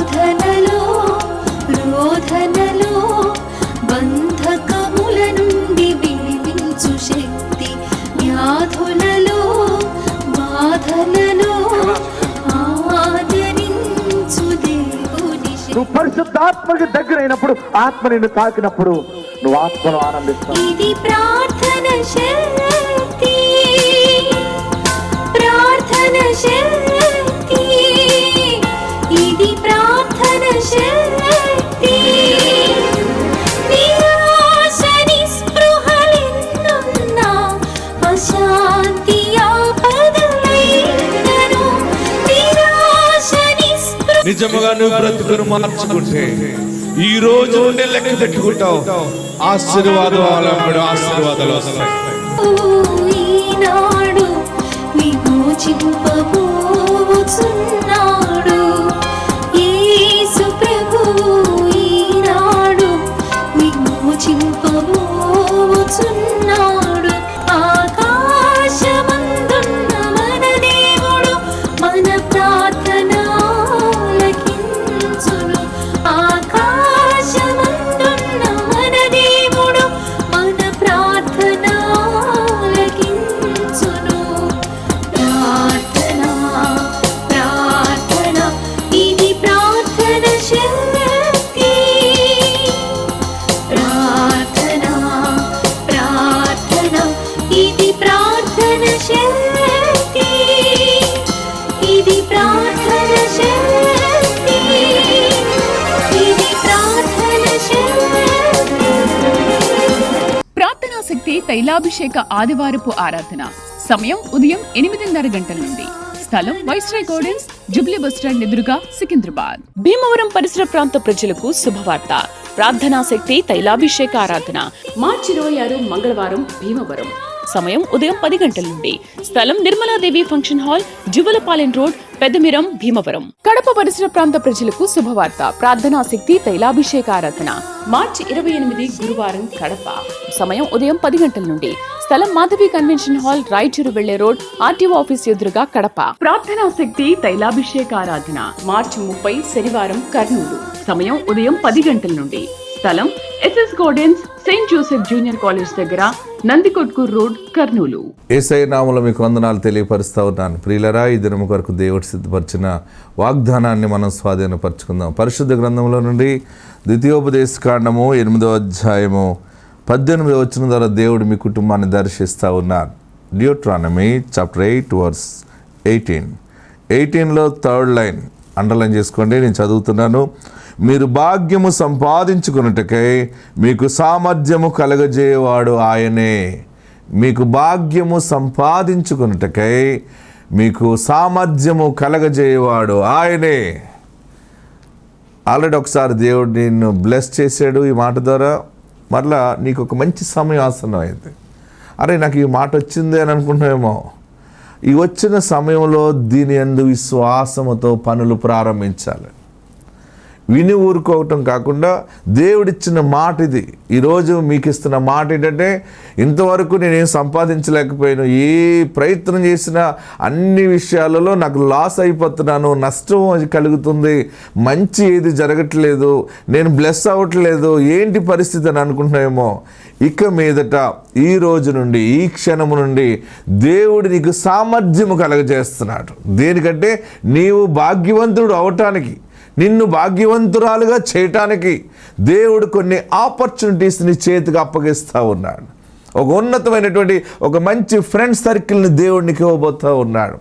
శోధనలో రోధనలో బంధకముల నుండి విడిపించు శక్తి, వ్యాధులలో బాధలలో ఆదరించు దేవుని శక్తి. నువ్వు పరిశుద్ధాత్మకి దగ్గర అయినప్పుడు, ఆత్మ నిన్ను తాకినప్పుడు నువ్వు ఆత్మను ఆనందిస్తావు. ఇది ప్రార్థన శక్తి, ప్రార్థన శక్తి, ఇది ప్రార్థన శక్తి. నిరాశ నిస్పృహలెన్నున్నా అశాంతి ఆపదలైనను, నిరాశ నిస్పృహ. నిజముగా నువ్వు బ్రతుకును మార్చుకుంటే ఈ రోజు నుండి లెక్క పెట్టుకుంటావు. ఆశీర్వాదాలు వస్తాయి. ఈనాడు విమోచింపబోచున్నాడు యేసు ప్రభువు, ఈనాడు విమోచింపబోచున్నాడు. ఆకాశమందున్న మన దేవుడు మన ప్రార్థన ఆలకించును. ఆకాశమందున్న మన దేవుడు మన ప్రార్థన ఆలకించును. ప్రార్థన ప్రార్థన ఇది ప్రార్థన శక్తి, ప్రార్థన ప్రార్థన ఇది ప్రార్థన శక్తి, ఇది ప్రార్థన శక్తి, ఇది ప్రార్థన శక్తి. ప్రార్థనా శక్తి తైలాభిషేక ఆదివారపు ఆరాధన. సమయం ఉదయం 8:30 గంటల నుండి. స్థలం వైస్రాయ్ గార్డెన్స్, జుబ్లీ బస్టాండ్ ఎదురుగా, సికింద్రాబాద్. భీమవరం పరిసర ప్రాంత ప్రజలకు శుభవార్త. ప్రార్థనా శక్తి తైలాభిషేక ఆరాధన మార్చి 26 మంగళవారం, భీమవరం. సమయం ఉదయం 10 గంటల నుండి. స్థలం Nirmaladevi function hall, Juvalapalem road, Peddamiram, Bhimavaram. Kadapa పరిసర ప్రాంత ప్రజలకు శుభవార్త. ప్రార్థనా శక్తి తైలాభిషేక ఆరాధన మార్చి 28 గురువారం, కడప. సమయం ఉదయం 10 గంటల నుండి. స్థలం మాధవి కన్వెన్షన్ హాల్, రాయచూరు వెళ్లే రోడ్, ఆర్టీఓ ఆఫీస్ ఎదురుగా, కడప. ప్రార్థనా శక్తి తైలాభిషేక ఆరాధన మార్చి 30 శనివారం, కర్నూలు. సమయం ఉదయం 10 గంటల నుండి. స్థలం SS gardens, saint Joseph junior college దగ్గర, నందికొట్కూర్ రోడ్, కర్నూలు. యేసయ్య నామములో మీకు వందనాలు తెలియపరుస్తా ఉన్నాను. ప్రియులరా, ఈ దినము కొరకు దేవుడు సిద్ధపరిచిన వాగ్దానాన్ని మనం స్వాధీనపరచుకుందాం. పరిశుద్ధ గ్రంథంలో నుండి ద్వితీయోపదేశ కాండము 8వ అధ్యాయము 18వ వచనం ద్వారా దేవుడు మీ కుటుంబాన్ని దర్శిస్తూ ఉన్నారు. డ్యూట్రానమీ చాప్టర్ 8 వర్స్ 18లో 3rd లైన్ అండర్లైన్ చేసుకోండి. నేను చదువుతున్నాను. మీరు భాగ్యము సంపాదించుకున్నట్టుకై మీకు సామర్థ్యము కలగజేయవాడు ఆయనే. మీకు భాగ్యము సంపాదించుకున్నట్టుకై మీకు సామర్థ్యము కలగజేయవాడు ఆయనే. ఆల్రెడీ ఒకసారి దేవుడు నిన్ను బ్లెస్ చేశాడు ఈ మాట ద్వారా. మరలా నీకు ఒక మంచి సమయం ఆసనం అయింది. అరే, నాకు ఈ మాట వచ్చిందే అని అనుకుంటున్నామేమో. ఈ వచ్చిన సమయంలో దీని యందు విశ్వాసముతో పనులు ప్రారంభించాలి. విని ఊరుకోవటం కాకుండా దేవుడిచ్చిన మాట ఇది. ఈరోజు మీకు ఇస్తున్న మాట ఏంటంటే, ఇంతవరకు నేనేం సంపాదించలేకపోయాను, ఏ ప్రయత్నం చేసినా అన్ని విషయాలలో నాకు లాస్ అయిపోతున్నాను, నష్టం కలుగుతుంది, మంచి ఏది జరగట్లేదు, నేను బ్లెస్ అవ్వట్లేదు, ఏంటి పరిస్థితి అని అనుకుంటున్నామేమో. ఇక మీదట ఈ రోజు నుండి, ఈ క్షణము నుండి దేవుడు నీకు సామర్థ్యము కలగజేస్తున్నాడు. దేనికంటే నీవు భాగ్యవంతుడు అవటానికి, నిన్ను భాగ్యవంతురాలుగా చేయటానికి దేవుడు కొన్ని ఆపర్చునిటీస్ నీ చేతికి అప్పగిస్తూ ఉన్నాడు. ఒక ఉన్నతమైనటువంటి ఒక మంచి ఫ్రెండ్ సర్కిల్ని దేవుడికి ఇవ్వబోతూ ఉన్నాడు.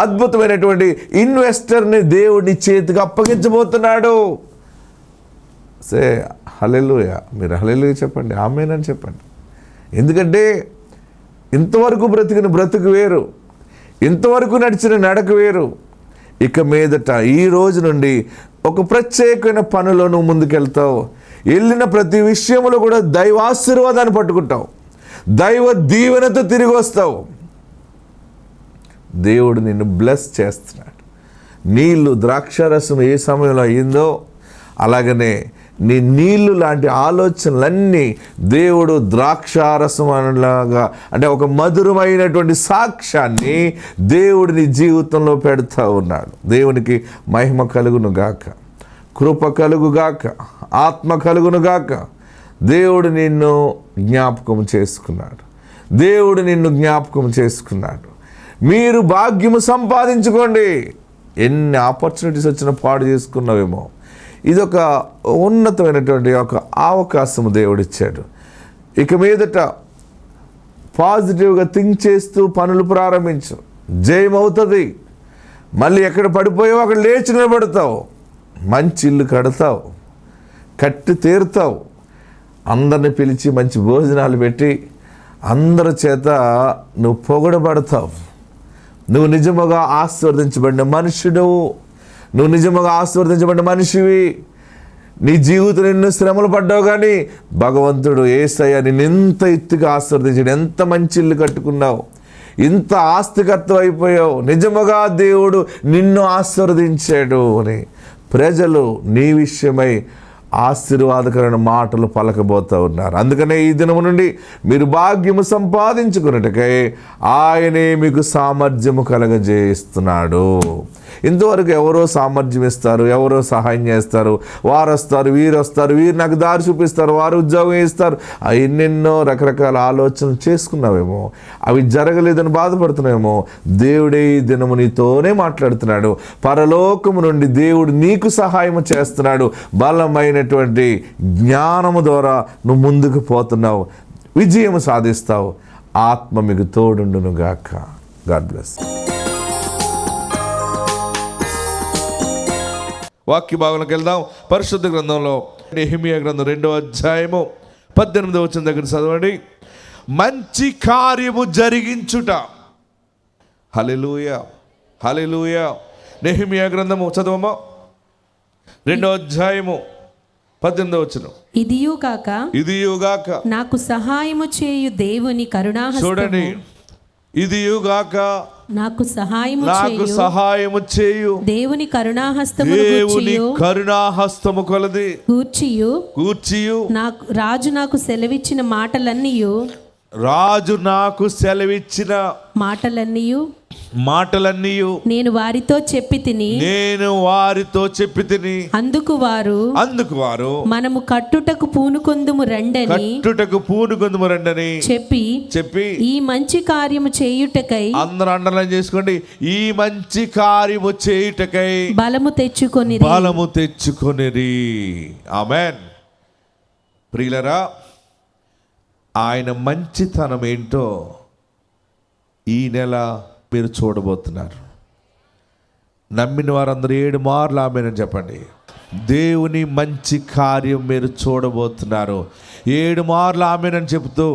అద్భుతమైనటువంటి ఇన్వెస్టర్ని దేవుడిని చేతికి అప్పగించబోతున్నాడు. సే హల్లెలూయా. మీరు హల్లెలూయా చెప్పండి, ఆమేన్ అని చెప్పండి. ఎందుకంటే ఇంతవరకు బ్రతికిన బ్రతుకు వేరు, ఇంతవరకు నడిచిన నడక వేరు. ఇక మీదట ఈ రోజు నుండి ఒక ప్రత్యేకమైన పనిలో నువ్వు ముందుకెళ్తావు. వెళ్ళిన ప్రతి విషయంలో కూడా దైవ ఆశీర్వాదాన్ని పట్టుకుంటావు, దైవ దీవెనతో తిరిగి వస్తావు. దేవుడు నిన్ను బ్లెస్ చేస్తున్నాడు. నీళ్ళు ద్రాక్షారసం ఏ సమయంలో అయిందో అలాగనే నీ నీళ్ళు లాంటి ఆలోచనలన్నీ దేవుడు ద్రాక్షారసం అనలాగా, అంటే ఒక మధురమైనటువంటి సాక్ష్యాన్ని దేవుడు నీ జీవితంలో పెడతా ఉన్నాడు. దేవునికి మహిమ కలుగును గాక. కృప కలుగుగాక, ఆత్మ కలుగునుగాక. దేవుడు నిన్ను జ్ఞాపకం చేసుకున్నాడు. దేవుడు నిన్ను జ్ఞాపకం చేసుకున్నాడు. మీరు భాగ్యము సంపాదించుకోండి. ఎన్ని ఆపర్చునిటీస్ వచ్చినా పాడు చేసుకున్నావేమో, ఇదొక ఉన్నతమైనటువంటి ఒక అవకాశము దేవుడిచ్చాడు. ఇక మీదట పాజిటివ్గా థింక్ చేస్తూ పనులు ప్రారంభించు. జయమవుతుంది. మళ్ళీ ఎక్కడ పడిపోయావో అక్కడ లేచి నిలబడతావు. మంచి ఇల్లు కడతావు, కట్టి తీరుతావు. అందరిని పిలిచి మంచి భోజనాలు పెట్టి అందరి చేత నువ్వు పొగడబడతావు. నువ్వు నిజముగా ఆశీర్వదించబడిన మనుషుడు. నువ్వు నిజముగా ఆశీర్వదించబడిన మనిషివి. నీ జీవితం ఎన్నో శ్రమలు పడ్డావు, కానీ భగవంతుడు యేసయ్య నిన్ను ఎంత ఎత్తుగా ఆశీర్వదించాడు. ఎంత మంచి ఇల్లు కట్టుకున్నావు, ఇంత ఆస్తికర్త అయిపోయావు. నిజముగా దేవుడు నిన్ను ఆశీర్వదించాడు అని ప్రజలు నీ విషయమై ఆశీర్వాదకరమైన మాటలు పలకబోతూ ఉన్నారు. అందుకనే ఈ దినము నుండి మీరు భాగ్యము సంపాదించుకున్నట్టుకై ఆయనే మీకు సామర్థ్యము కలగజేస్తున్నాడు. ఇంతవరకు ఎవరో సామర్థ్యం ఇస్తారు, ఎవరో సహాయం చేస్తారు, వారు వస్తారు, వీరు వస్తారు, వీరు నాకు దారి చూపిస్తారు, వారు ఉద్యోగం ఇస్తారు. ఎన్నెన్నో రకరకాల ఆలోచనలు చేసుకున్నావేమో, అవి జరగలేదని బాధపడుతున్నావేమో. దేవుడే ఈ దినము నీతోనే మాట్లాడుతున్నాడు. పరలోకము నుండి దేవుడు నీకు సహాయం చేస్తున్నాడు. బలమైనటువంటి జ్ఞానము ద్వారా నువ్వు ముందుకు పోతున్నావు, విజయం సాధిస్తావు. ఆత్మ మీకు తోడుండును గాక. God bless. వాక్య భాగంలోకి వెళ్దాం. పరిశుద్ధ గ్రంథంలో నెహెమియా గ్రంథం 2వ అధ్యాయము 18వ వచనం దగ్గర చదవండి. మంచి కార్యము జరిగించుట. హల్లెలూయా, హల్లెలూయా. నెహెమియా గ్రంథము చదవమా, 2వ అధ్యాయము 18వ వచనం. ఇదియుగాక నాకు సహాయము చేయు దేవుని కరుణాహస్తము. చూడండి, ఇదియుగాక నాకు సహాయము చేయు దేవుని కరుణాహస్తము కొలది కూర్చియు రాజు నాకు సెలవిచ్చిన మాటలన్నీయు నేను వారితో చెప్పి తిని అందుకు వారు మనము కట్టుటకు పూనుకొందుము రండని చెప్పి ఈ మంచి కార్యము చేయుటకై, అందరూ అండర్లైన్ చేసుకోండి, ఈ మంచి కార్యము చేయుటకై బలము తెచ్చుకొనిరి. ఆమేన్. ప్రియులరా, ఆయన మంచితనం ఏంటో ఈ నెల మీరు చూడబోతున్నారు. నమ్మిన వారందరూ 7 మార్లు ఆమేనని చెప్పండి. దేవుని మంచి కార్యం మీరు చూడబోతున్నారు. 7 మార్లు ఆమేనని చెప్తూ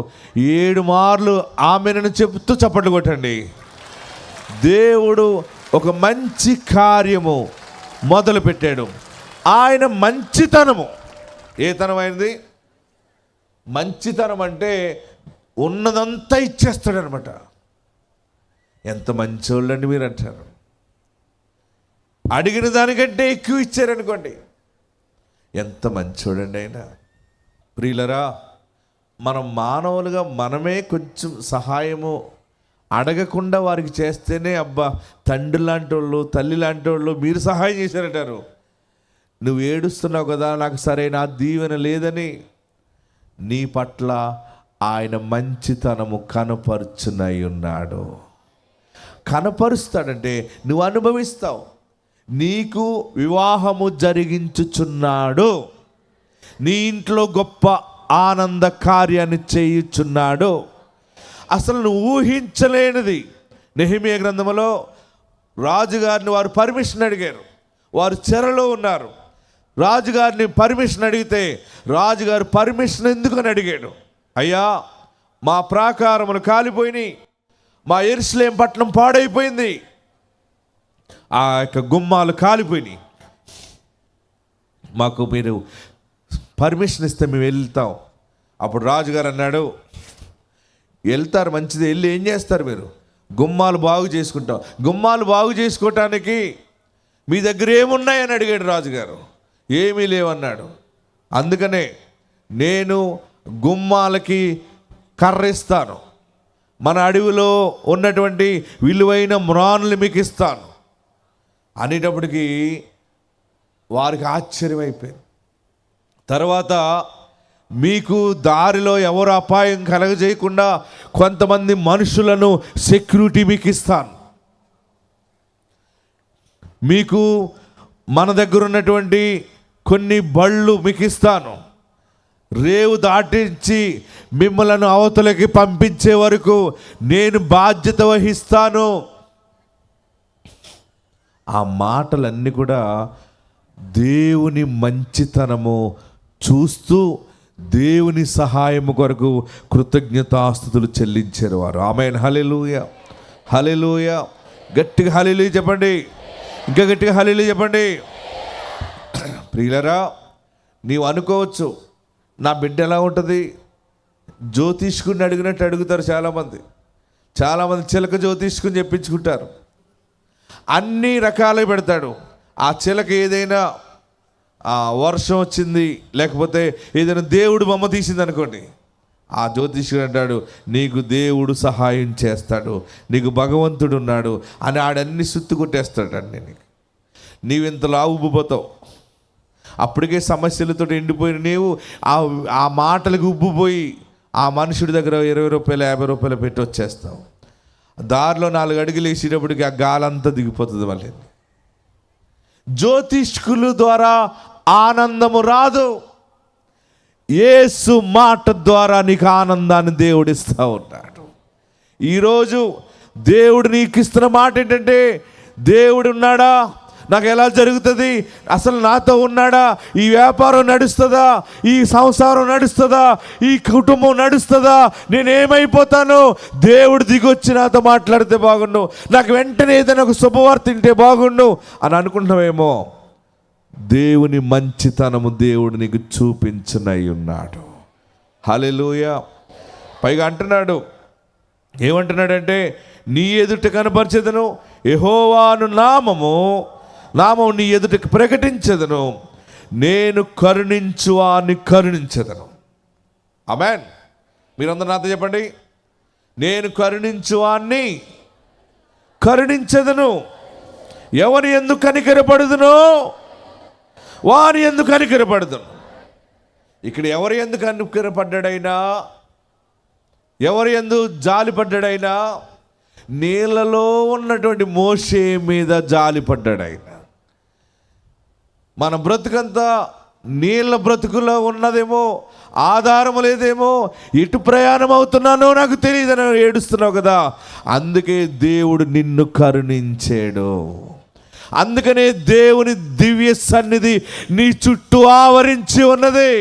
7 మార్లు ఆమేనని చెప్తూ చప్పట్లు కొట్టండి. దేవుడు ఒక మంచి కార్యము మొదలు పెట్టాడు. ఆయన మంచితనము ఏ తనం అయింది? మంచితనం అంటే ఉన్నదంతా ఇచ్చేస్తాడు అనమాట. ఎంత మంచోళ్ళండి మీరు అంటారు. అడిగిన దానికంటే ఎక్కువ ఇచ్చారనుకోండి, ఎంత మంచోడండి ఆయన. ప్రియులరా, మనం మానవులుగా మనమే కొంచెం సహాయము అడగకుండా వారికి చేస్తేనే అబ్బా తండ్రి లాంటి వాళ్ళు, తల్లి లాంటి వాళ్ళు మీరు సహాయం చేశారంటారు. నువ్వు ఏడుస్తున్నావు కదా, నాకు సరైన దీవెన లేదని. నీ పట్ల ఆయన మంచితనము కనపరుచునై ఉన్నాడు. కనపరుస్తాడంటే నువ్వు అనుభవిస్తావు. నీకు వివాహము జరిగించుచున్నాడు. నీ ఇంట్లో గొప్ప ఆనంద కార్యాన్ని చేయుచున్నాడు. అసలు నువ్వు ఊహించలేనిది. నెహెమియా గ్రంథంలో రాజుగారిని వారు పర్మిషన్ అడిగారు. వారు చెరలో ఉన్నారు. రాజుగారిని పర్మిషన్ అడిగితే రాజుగారు పర్మిషన్ ఎందుకని అడిగాడు. అయ్యా, మా ప్రాకారములు కాలిపోయినాయి, మా యెరూషలేము పట్టణం పాడైపోయింది, ఆ యొక్క గుమ్మాలు కాలిపోయినాయి, మాకు మీరు పర్మిషన్ ఇస్తే మేము వెళ్తాం. అప్పుడు రాజుగారు అన్నాడు, వెళ్తారు మంచిది, వెళ్ళి ఏం చేస్తారు మీరు? గుమ్మాలు బాగు చేసుకుంటాం. గుమ్మాలు బాగు చేసుకోవటానికి మీ దగ్గర ఏమున్నాయని అడిగాడు రాజుగారు. ఏమీ లేవన్నాడు. అందుకనే నేను గుమ్మాలకి కర్ర ఇస్తాను, మన అడవిలో ఉన్నటువంటి విలువైన మ్రాన్లు మీకు ఇస్తాను అనేటప్పటికీ వారికి ఆశ్చర్యమైపోయింది. తర్వాత మీకు దారిలో ఎవరు అపాయం కలగజేయకుండా కొంతమంది మనుషులను సెక్యూరిటీ మీకు ఇస్తాను. మీకు మన దగ్గర ఉన్నటువంటి కొన్ని బళ్ళు మీకు ఇస్తాను. రేవు దాటించి మిమ్మలను అవతలకి పంపించే వరకు నేను బాధ్యత వహిస్తాను. ఆ మాటలన్నీ కూడా దేవుని మంచితనము చూస్తూ దేవుని సహాయము కొరకు కృతజ్ఞతాస్తుతులు చెల్లించారు వారు. ఆమేన్. హల్లెలూయా, హల్లెలూయా. గట్టిగా హల్లెలూయా చెప్పండి. ఇంకా గట్టిగా హల్లెలూయా చెప్పండి. ప్రియులరా, నీవు అనుకోవచ్చు, నా బిడ్డ ఎలా ఉంటుంది? జ్యోతిష్కుని అడిగినట్టు అడుగుతారు చాలామంది చిలక జ్యోతిష్కుని చెప్పించుకుంటారు. అన్ని రకాలు పెడతాడు. ఆ చిలక ఏదైనా వర్షం వచ్చింది, లేకపోతే ఏదైనా దేవుడు బొమ్మ తీసింది అనుకోండి, ఆ జ్యోతిష్కుడు అంటాడు, నీకు దేవుడు సహాయం చేస్తాడు, నీకు భగవంతుడు ఉన్నాడు అని ఆడన్ని సుత్తు కొట్టేస్తాడు. అన్ని నీవు ఇంతలా ఉబ్బిపోతావు. అప్పటికే సమస్యలతో ఎండిపోయిన నీవు ఆ మాటలకు ఉబ్బిపోయి ఆ మనుషుడి దగ్గర 20 రూపాయలు 50 రూపాయలు పెట్టి వచ్చేస్తావు. దారిలో 4 అడుగులు వేసేటప్పటికి ఆ గాలంతా దిగిపోతుంది. మళ్ళీ జ్యోతిష్కుల ద్వారా ఆనందము రాదు. యేసు మాట ద్వారా నీకు ఆనందాన్ని దేవుడిస్తూ ఉన్నాడు. ఈరోజు దేవుడు నీకు ఇస్తున్న మాట ఏంటంటే, దేవుడు ఉన్నాడా, నాకు ఎలా జరుగుతుంది, అసలు నాతో ఉన్నాడా, ఈ వ్యాపారం నడుస్తుందా, ఈ సంసారం నడుస్తుందా, ఈ కుటుంబం నడుస్తుందా, నేనేమైపోతాను, దేవుడు దిగొచ్చి నాతో మాట్లాడితే బాగుండు, నాకు వెంటనే ఏదైనా ఒక శుభవార్త తింటే బాగుండు అని అనుకుంటున్నావేమో. దేవుని మంచితనము దేవుడు నీకు చూపించనై ఉన్నాడు. హల్లెలూయా. పైగా అంటున్నాడు, ఏమంటున్నాడంటే, నీ ఎదుట కనపరిచెదను, యెహోవాను నామము నీ ఎదుటకు ప్రకటించదను, నేను కరుణించువాన్ని కరుణించదను. ఆమేన్. మీరందరూ నాతో చెప్పండి, నేను కరుణించువాన్ని కరుణించదను. ఎవరి యందు కనికరపడుదునో వారి యందు కనికరపడుదును. ఇక్కడ ఎవరి యందు కనికరపడ్డాడైనా, ఎవరి యందు జాలిపడ్డాడైనా, నీళ్ళలో ఉన్నటువంటి మోషే మీద జాలిపడ్డాడైనా. మన బ్రతుకంతా నీళ్ళ బ్రతుకులో ఉన్నదేమో, ఆధారం లేదేమో, ఎటు ప్రయాణం అవుతున్నానో నాకు తెలియదని ఏడుస్తున్నావు కదా. అందుకే దేవుడు నిన్ను కరుణించాడు. అందుకనే దేవుని దివ్య సన్నిధి నీ చుట్టూ ఆవరించి ఉన్నది.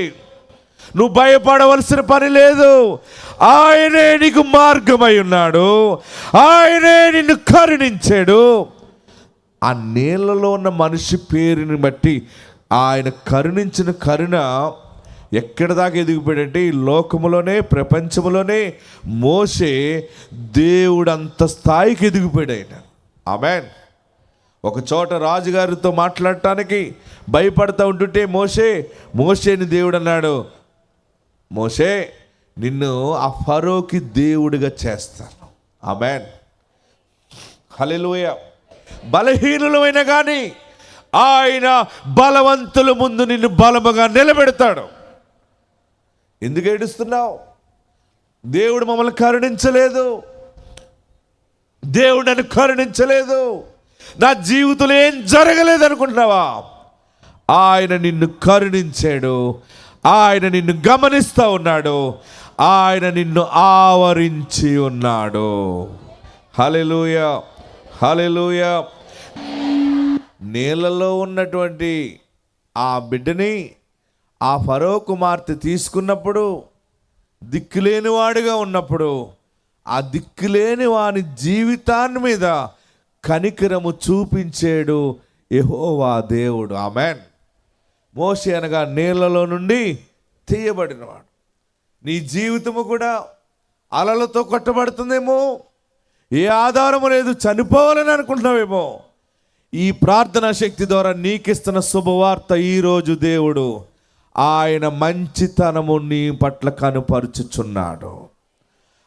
నువ్వు భయపడవలసిన పని లేదు. ఆయనే నీకు మార్గమై ఉన్నాడు, ఆయనే నిన్ను కరుణించాడు. ఆ నీళ్ళలో ఉన్న మనిషి పేరుని బట్టి ఆయన కరుణించిన కరుణ ఎక్కడి దాకా ఎదిగిపోయాడంటే, ఈ లోకములోనే, ప్రపంచంలోనే మోషే దేవుడు అంత స్థాయికి ఎదిగిపోయాడు ఆయన. ఆమేన్. ఒక చోట రాజుగారితో మాట్లాడటానికి భయపడతా ఉంటుంటే మోషేని దేవుడు అన్నాడు, మోషే, నిన్ను ఆ ఫరోకి దేవుడిగా చేస్తాను. ఆమేన్. హల్లెలూయా. బలహీనులమైన కానీ ఆయన బలవంతుల ముందు నిన్ను బలముగా నిలబెడతాడు. ఎందుకు ఏడుస్తున్నావు? దేవుడు మమ్మల్ని కరుణించలేదు, దేవుడు నన్ను కరుణించలేదు, నా జీవితంలో ఏం జరగలేదు అనుకుంటున్నావా? ఆయన నిన్ను కరుణించాడు, ఆయన నిన్ను గమనిస్తూ ఉన్నాడు, ఆయన నిన్ను ఆవరించి ఉన్నాడు. హల్లెలూయా, హల్లెలూయా. నీళ్ళలో ఉన్నటువంటి ఆ బిడ్డని ఆ ఫరో కుమార్తె తీసుకున్నప్పుడు, దిక్కులేని వాడిగా ఉన్నప్పుడు, ఆ దిక్కులేని వాని జీవితాన్ని మీద కనికరము చూపించాడు యెహోవా దేవుడు. ఆమేన్. మోషే అనగా నీళ్ళలో నుండి తీయబడినవాడు. నీ జీవితము కూడా అలలతో కొట్టబడుతుందేమో, ఏ ఆధారము లేదు, చనిపోవాలని అనుకుంటున్నావేమో. ఈ ప్రార్థనా శక్తి ద్వారా నీకిస్తున్న శుభవార్త, ఈరోజు దేవుడు ఆయన మంచితనము నీ పట్ల కనుపరుచుచున్నాడు.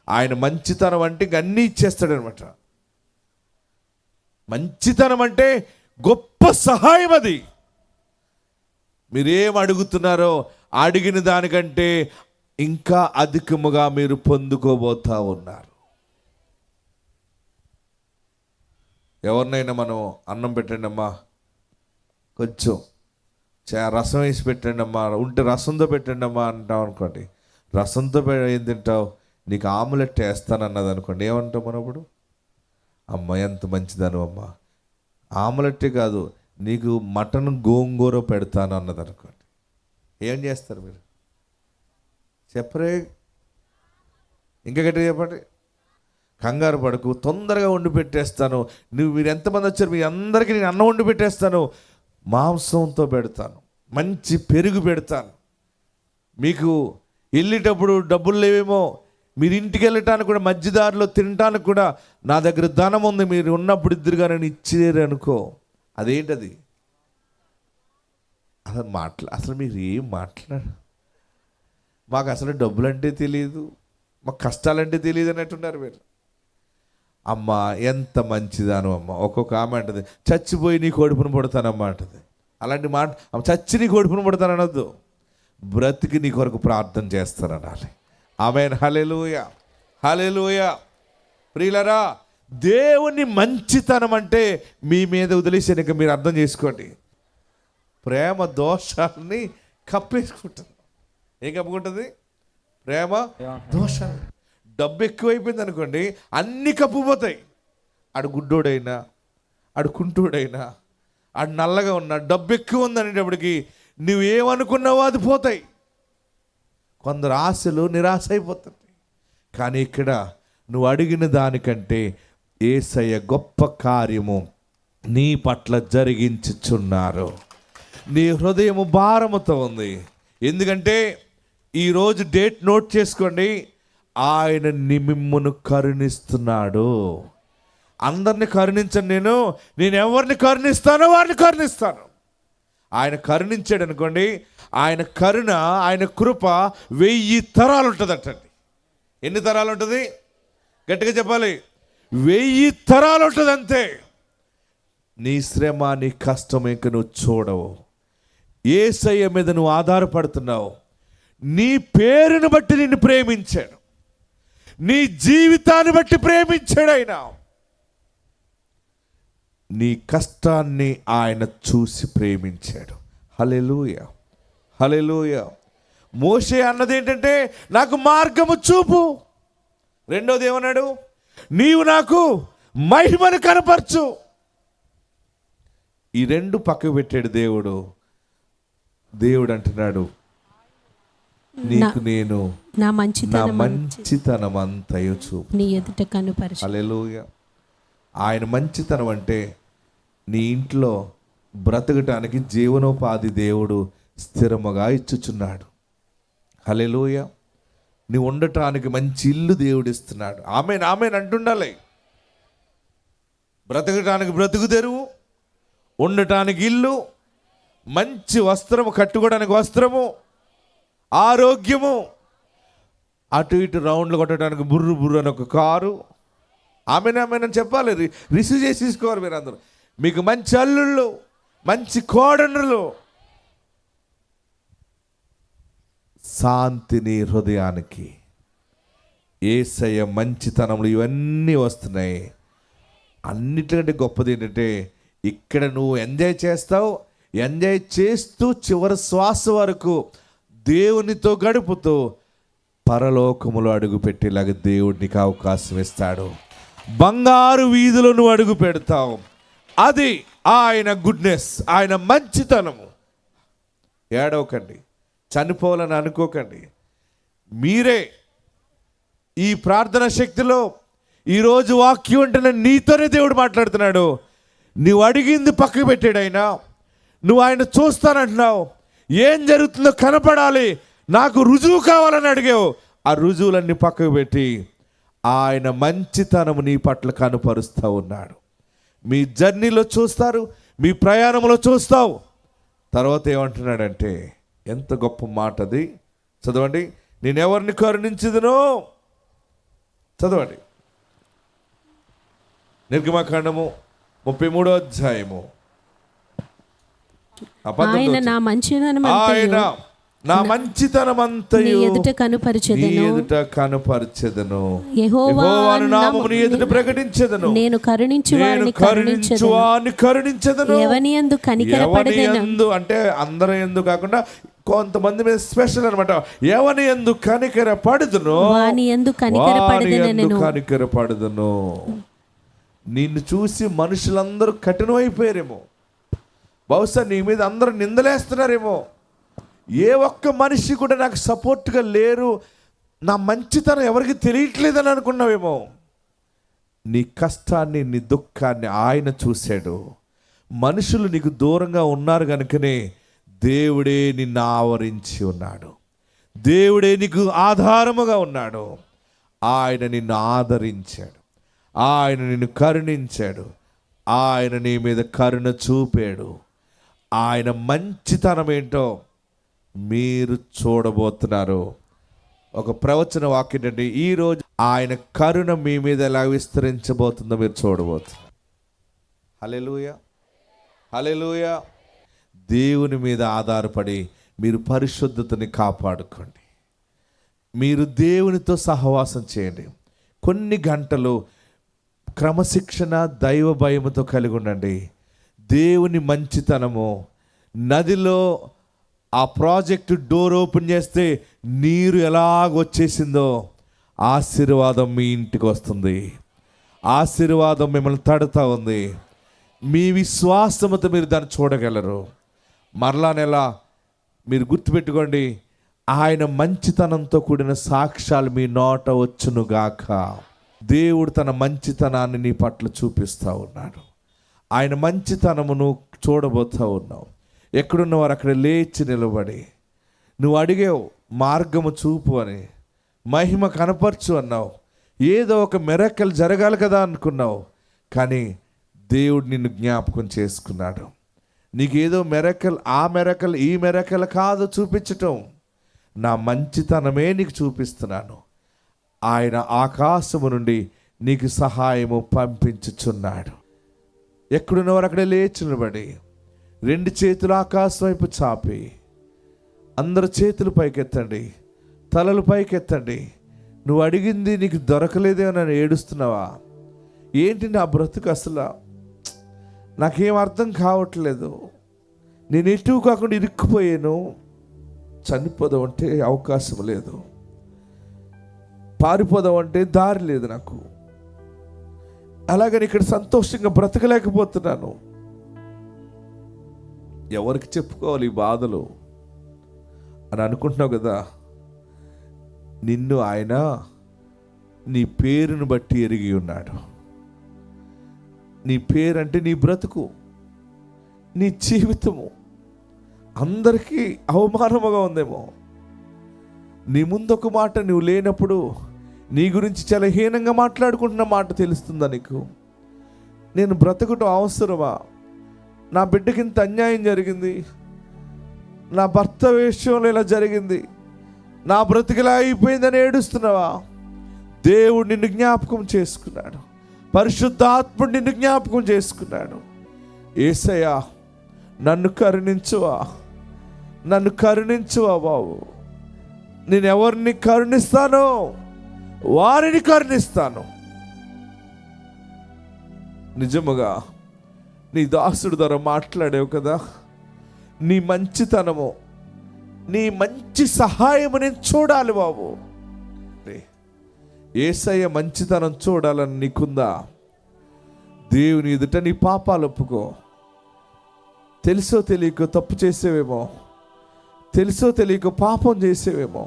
ఆయన మంచితనం అంటే అన్నీ ఇచ్చేస్తాడు అనమాట. మంచితనం అంటే గొప్ప సహాయం. అది మీరేం అడుగుతున్నారో అడిగిన దానికంటే ఇంకా అధికముగా మీరు పొందుకోబోతా ఉన్నారు. ఎవరినైనా మనం అన్నం పెట్టండి అమ్మా, కొంచెం రసం వేసి పెట్టండి అమ్మా, ఉంటే రసంతో పెట్టండి అమ్మా అంటాం అనుకోండి. రసంతో ఏం తింటావు, నీకు ఆమ్లెట్ వేస్తానన్నది అనుకోండి, ఏమంటావు మనం అప్పుడు? అమ్మ ఎంత మంచిదాను అమ్మ, ఆమ్లెట్టే కాదు నీకు మటన్ గోంగూర పెడతాను అన్నది అనుకోండి, ఏం చేస్తారు మీరు? చెప్పరే, ఇంకా గట్టిగా చెప్పండి. కంగారు పడకు, తొందరగా వండి పెట్టేస్తాను. మీరు ఎంతమంది వచ్చారు, మీ అందరికీ నేను అన్నం వండి పెట్టేస్తాను, మాంసంతో పెడతాను, మంచి పెరుగు పెడతాను. మీకు వెళ్ళేటప్పుడు డబ్బులు లేవేమో, మీరు ఇంటికి వెళ్ళటానికి కూడా మధ్యదారిలో తినటానికి కూడా నా దగ్గర ధనం ఉంది, మీరు ఉన్నప్పుడు ఇద్దరుగా నేను ఇచ్చేరు అనుకో. అదేంటది? అసలు మీరు ఏం మాట్లాడు, మాకు అసలు డబ్బులు అంటే తెలియదు, మాకు కష్టాలంటే తెలియదు అన్నట్టున్నారు మీరు. అమ్మ ఎంత మంచిదాను అమ్మ. ఒక్కొక్క ఆమె అంటది, చచ్చిపోయి నీ కొడుపును పుడతానమ్మ అంటది. అలాంటి మాట, చచ్చి నీ కొడుపును పుడతాననొద్దు, బ్రతికి నీ కొరకు ప్రార్థన చేస్తాననాలి. ఆమేన్. హల్లెలూయా, హల్లెలూయా. ప్రియులారా, దేవుని మంచితనం అంటే మీ మీద వదిలేసాక మీరు అర్థం చేసుకోండి, ప్రేమ దోషాలని కప్పేసుకుంటుంది. ఏం కప్పుకుంటుంది? ప్రేమ దోషాలు. డబ్బు ఎక్కువైపోయింది అనుకోండి, అన్నీ కప్పుపోతాయి. ఆడు గుడ్డోడైనా, ఆడు కుంటోడైనా, ఆడు నల్లగా ఉన్నా, డబ్బు ఎక్కువ ఉందనేటప్పటికి నువ్వేమనుకున్నావో అది పోతాయి. కొందరు ఆశలు నిరాశ అయిపోతుంది. కానీ ఇక్కడ నువ్వు అడిగిన దానికంటే యేసయ్య గొప్ప కార్యము నీ పట్ల జరిగించుచున్నారు. నీ హృదయము భారముతో ఉంది. ఎందుకంటే ఈరోజు డేట్ నోట్ చేసుకోండి, ఆయన మిమ్మును కరుణిస్తున్నాడు. అందరిని కరుణించను, నేను ఎవరిని కరుణిస్తానో వారిని కరుణిస్తాను. ఆయన కరుణించాడు అనుకోండి, ఆయన కరుణ, ఆయన కృప 1000 తరాలు ఉంటుందటండి. ఎన్ని తరాలు ఉంటుంది? గట్టిగా చెప్పాలి, 1000 తరాలు ఉంటుంది అంతే. నీ శ్రమ, నీ కష్టం ఇంక నువ్వు చూడవు. యేసయ్య మీద నువ్వు ఆధారపడుతున్నావు. నీ పేరును బట్టి నిన్ను ప్రేమించాడు, నీ జీవితాన్ని బట్టి ప్రేమించాడు ఆయన. నీ కష్టాన్ని ఆయన చూసి ప్రేమించాడు. హల్లెలూయా, హల్లెలూయా. మోషే అన్నది ఏంటంటే, నాకు మార్గము చూపు. రెండోది ఏమన్నాడు? నీవు నాకు మహిమను కనపరచు. ఈ రెండు పక్కకు పెట్టాడు దేవుడు. దేవుడు అంటున్నాడు, నీకు నేను నా మంచితనం అంతయు చూపు, నీ ఎదుట కనుపరచు. హల్లెలూయా. ఆయన మంచితనం అంటే నీ ఇంట్లో బ్రతకటానికి జీవనోపాధి దేవుడు స్థిరముగా ఇచ్చుచున్నాడు. హల్లెలూయా. నువ్వు ఉండటానికి మంచి ఇల్లు దేవుడు ఇస్తున్నాడు. ఆమేన్, ఆమేన్ అంటుండాలి. బ్రతకటానికి బ్రతుకు తెరువు, ఉండటానికి ఇల్లు, మంచి వస్త్రము, కట్టుకోవడానికి వస్త్రము, ఆరోగ్యము, అటు ఇటు రౌండ్లు కొట్టడానికి బుర్రు బుర్రు అని ఒక కారు. ఆమెను ఆమెను చెప్పాలి, రిసీవ్ చేసి తీసుకోవాలి మీరు అందరూ. మీకు మంచి అల్లుళ్ళు, మంచి కోడనులు, శాంతిని హృదయానికి. యేసయ్య మంచితనంలో ఇవన్నీ వస్తున్నాయి. అన్నిటికంటే గొప్పది ఏంటంటే, ఇక్కడ నువ్వు ఎంజాయ్ చేస్తావు, ఎంజాయ్ చేస్తూ చివరి శ్వాస వరకు దేవునితో గడుపుతూ పరలోకములో అడుగు పెట్టేలాగా దేవుడు నీకు అవకాశం ఇస్తాడు. బంగారు వీధిలో నువ్వు అడుగు పెడతావు. అది ఆయన గుడ్నెస్, ఆయన మంచితనము. ఏడవకండి, చనిపోవాలని అనుకోకండి. మీరే ఈ ప్రార్థన శక్తిలో ఈరోజు వాక్యం ఉంటేనే నీతోనే దేవుడు మాట్లాడుతున్నాడు. నువ్వు అడిగింది పక్కకు పెట్టాడు ఆయన. నువ్వు ఆయన చూస్తానంటున్నావు, ఏం జరుగుతుందో కనపడాలి, నాకు రుజువు కావాలని అడిగావు. ఆ రుజువులన్నీ పక్కకు పెట్టి ఆయన మంచితనము నీ పట్ల కనపరుస్తూ ఉన్నాడు. మీ జర్నీలో చూస్తారు, మీ ప్రయాణంలో చూస్తావు. తర్వాత ఏమంటున్నాడంటే, ఎంత గొప్ప మాట అది. చదవండి, నేను ఎవరిని కరుణించదునో. చదవండి, నిర్గమకాండము 33వ అధ్యాయము అబద్ధం ఆయన దోచు. నా మంచిదనం ఆయన నా మంచితనమంతయు ఎదుట కనుపరిచెదను. ఎదుట కనుపరచెదను. యెహోవా యెహోవాను నామమును నీ ఎదుట ప్రకటించెదను. నేను కరుణించు నేను వారిని కరుణించు వారిని కరుణించెదను. ఎవని యందు కనికరపడెదను. ఎవని యందు అంటే అందరి యందు కాకుండా కొంతమంది మీద స్పెషల్ అన్నమాట. ఎవని యందు కనికరపడుదును వాని యందు కనికరపడెదనెను. కనికరపడుదును. నిన్ను చూసి మనుషులందరూ కఠినమైపోయారేమో, బహుశా నీ మీద అందరూ నిందలేస్తున్నారేమో. ఏ ఒక్క మనిషి కూడా నాకు సపోర్ట్గా లేరు, నా మంచితనం ఎవరికి తెలియట్లేదని అనుకున్నావేమో. నీ కష్టాన్ని నీ దుఃఖాన్ని ఆయన చూశాడు. మనుషులు నీకు దూరంగా ఉన్నారు కనుకనే దేవుడే నిన్ను ఆవరించి ఉన్నాడు. దేవుడే నీకు ఆధారముగా ఉన్నాడు. ఆయన నిన్ను ఆదరించాడు. ఆయన నిన్ను కరుణించాడు. ఆయన నీ మీద కరుణ చూపాడు. ఆయన మంచితనం ఏంటో మీరు చూడబోతున్నారు. ఒక ప్రవచన వాక్యం అండి, ఈరోజు ఆయన కరుణ మీ మీద ఎలా విస్తరించబోతుందో మీరు చూడబోతున్నారు. హల్లెలూయా, హల్లెలూయా. దేవుని మీద ఆధారపడి మీరు పరిశుద్ధతని కాపాడుకోండి. మీరు దేవునితో సహవాసం చేయండి. కొన్ని గంటలు క్రమశిక్షణ దైవ భయముతో కలిగి ఉండండి. దేవుని మంచితనము, నదిలో ఆ ప్రాజెక్టు డోర్ ఓపెన్ చేస్తే నీరు ఎలాగొచ్చేసిందో ఆశీర్వాదం మీ ఇంటికి వస్తుంది. ఆశీర్వాదం మిమ్మల్ని తడుతూ ఉంది. మీ విశ్వాసముతో మీరు దాన్ని చూడగలరు. మరలా నెల మీరు గుర్తుపెట్టుకోండి, ఆయన మంచితనంతో కూడిన సాక్ష్యాలు మీ నోట వచ్చునుగాక. దేవుడు తన మంచితనాన్ని నీ పట్ల చూపిస్తూ ఉన్నాడు. ఆయన మంచితనమును చూడబోతూ ఉన్నావు. ఎక్కడున్నవారు అక్కడ లేచి నిలబడి, నువ్వు అడిగావు మార్గము చూపు అని, మహిమ కనపరచు అన్నావు. ఏదో ఒక మిరకల్ జరగాలి కదా అనుకున్నావు, కానీ దేవుడు నిన్ను జ్ఞాపకం చేసుకున్నాడు. నీకేదో మెరకల్, ఆ మెరకల్ ఈ మెరకల్ కాదు చూపించటం, నా మంచితనమే నీకు చూపిస్తున్నాను. ఆయన ఆకాశము నుండి నీకు సహాయము పంపించుచున్నాడు. ఎక్కడున్నవారు అక్కడే లేచి నిలబడి, రెండు చేతులు ఆకాశం వైపు చాపి, అందరు చేతులు పైకెత్తండి, తలలు పైకెత్తండి. నువ్వు అడిగింది నీకు దొరకలేదే అని ఏడుస్తున్నావా? ఏంటి నా బ్రతుకు, అసలు నాకేం అర్థం కావట్లేదు, నేను ఎటు కాకుండా ఇరుక్కుపోయాను, చనిపోదామంటే అవకాశం లేదు, పారిపోదామంటే దారి లేదు నాకు, అలాగని ఇక్కడ సంతోషంగా బ్రతకలేకపోతున్నాను. ఎవరికి చెప్పుకోవాలి ఈ బాధలు అని అనుకుంటున్నావు కదా. నిన్ను ఆయన నీ పేరును బట్టి ఎరిగి ఉన్నాడు. నీ పేరంటే నీ బ్రతుకు, నీ జీవితము అందరికీ అవమానముగా ఉందేమో. నీ ముందొక మాట, నువ్వు లేనప్పుడు నీ గురించి చాలా హీనంగా మాట్లాడుకుంటున్న మాట తెలుస్తుందా నీకు? నేను బ్రతకటం అవసరమా? నా బిడ్డకి ఇంత అన్యాయం జరిగింది, నా భర్త విషయంలో ఇలా జరిగింది, నా బ్రతికిలా అయిపోయిందని ఏడుస్తున్నావా? దేవుడు నిన్ను జ్ఞాపకం చేసుకున్నాడు. పరిశుద్ధాత్ముడు నిన్ను జ్ఞాపకం చేసుకున్నాడు. యేసయ్యా నన్ను కరుణించువా, నన్ను కరుణించువా బాబు. నేను ఎవరిని కరుణిస్తానో వారిని కరుణిస్తాను. నిజముగా నీ దాసుడు ద్వారా మాట్లాడావు కదా, నీ మంచితనము, నీ మంచి సహాయము నేను చూడాలి బాబు. యేసయ్య మంచితనం చూడాలని నీకుందా? దేవుని ఎదుట నీ పాపాలు ఒప్పుకో. తెలుసో తెలియకో తప్పు చేసేవేమో, తెలుసో తెలియకో పాపం చేసేవేమో.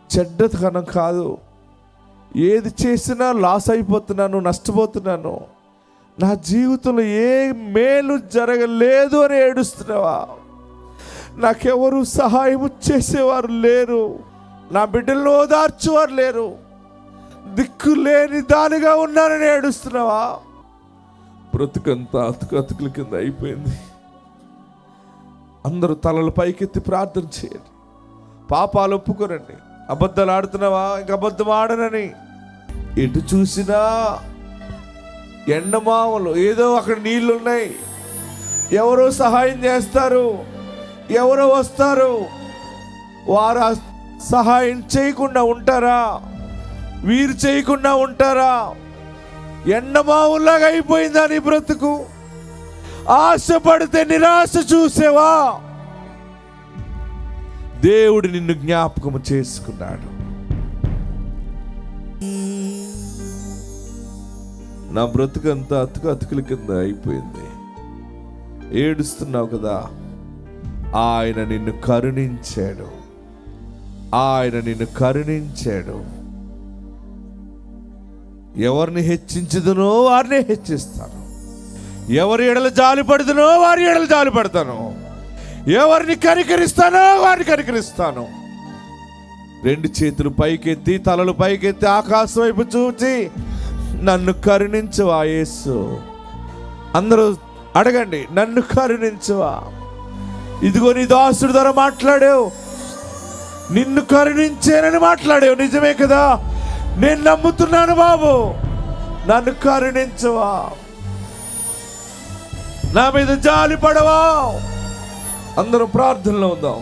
చెడ్డతనం కాదు, ఏది చేసినా లాస్ అయిపోతున్నాను, నష్టపోతున్నాను, నా జీవితంలో ఏ మేలు జరగలేదు అని ఏడుస్తున్నావా? నాకెవరు సహాయం చేసేవారు లేరు, నా బిడ్డలను ఓదార్చేవారు లేరు, దిక్కు లేని దానిగా ఉన్నానని ఏడుస్తున్నావా? బ్రతుకంతా అతుకుల కింద అయిపోయింది. అందరూ తలలు పైకెత్తి ప్రార్థన చేయండి. పాపాలు ఒప్పుకోరండి. అబద్ధాలు ఆడుతున్నావా? ఇంక అబద్ధం ఆడనని. ఎటు చూసినా ఎండమామలు, ఏదో అక్కడ నీళ్ళు ఉన్నాయి, ఎవరో సహాయం చేస్తారు, ఎవరో వస్తారు, వారు ఆ సహాయం చేయకుండా ఉంటారా? వీరు చేయకుండా ఉంటారా? ఎండమావుల్లాగా అయిపోయిందా నీ బ్రతుకు? ఆశపడితే నిరాశ చూసేవా? దేవుడు నిన్ను జ్ఞాపకం చేసుకున్నాడు. నా బ్రతుకంతా అతుకుల కింద అయిపోయింది, ఏడుస్తున్నావు కదా. ఆయన నిన్ను కరుణించాడు, ఆయన నిన్ను కరుణించాడు. ఎవరిని హెచ్చించుదునో వారిని హెచ్చిస్తాను, ఎవరి ఎడల జాలి పడుదునో వారి ఎడల జాలి పడతాను, ఎవరిని కనికరిస్తానో వారిని కనికరిస్తాను. రెండు చేతులు పైకెత్తి, తలలు పైకెత్తి ఆకాశం వైపు చూచి, నన్ను కరుణించువా యేసు. అందరూ అడగండి, నన్ను కరుణించువా. ఇదిగో నీ దాసుడి ద్వారా మాట్లాడావు, నిన్ను కరుణించేనని మాట్లాడావు. నిజమే కదా, నేను నమ్ముతున్నాను బాబు. నన్ను కరుణించువా, నా మీద జాలి పడవా. అందరం ప్రార్థనలో ఉందాం.